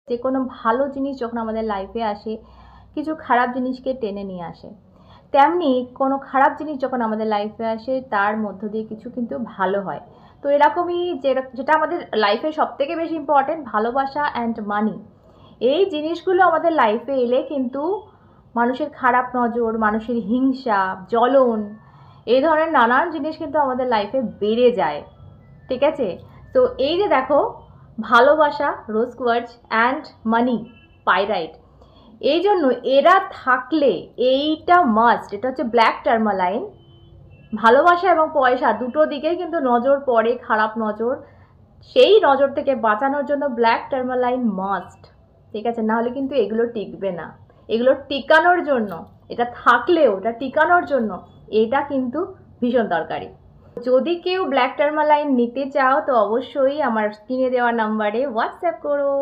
যে কোনো ভালো জিনিস যখন আমাদের লাইফে আসে কিছু খারাপ জিনিসকে টেনে নিয়ে আসে, তেমনি কোনো খারাপ জিনিস যখন আমাদের লাইফে আসে তার মধ্য দিয়ে কিছু কিন্তু ভালো হয়। তো এরকমই যেটা আমাদের লাইফে সব থেকে বেশি ইম্পর্টেন্ট, ভালোবাসা অ্যান্ড মানি, এই জিনিসগুলো আমাদের লাইফে এলে কিন্তু মানুষের খারাপ নজর, মানুষের হিংসা, জ্বলন, এই ধরনের নানান জিনিস কিন্তু আমাদের লাইফে বেড়ে যায়। ঠিক আছে? তো এই যে দেখো, ভালোবাসা, রোজ কোয়ার্টজ অ্যান্ড মানি, পাইরাইট, এই জন্য এরা থাকলে এইটা মাস্ট, এটা হচ্ছে ব্ল্যাক টার্মালাইন। ভালোবাসা এবং পয়সা দুটো দিকেই কিন্তু নজর পড়ে, খারাপ নজর, সেই নজর থেকে বাঁচানোর জন্য ব্ল্যাক টার্মালাইন মাস্ট। ঠিক আছে? নাহলে কিন্তু এগুলো টিকবে না। এগুলো টিকানোর জন্য, এটা থাকলেও এটা টিকানোর জন্য এটা কিন্তু ভীষণ দরকারি। যদি কেউ ব্ল্যাক টার্মালাইন নিতে চাও তো অবশ্যই আমার স্ক্রিনে দেওয়া নাম্বারে হোয়াটসঅ্যাপ করো।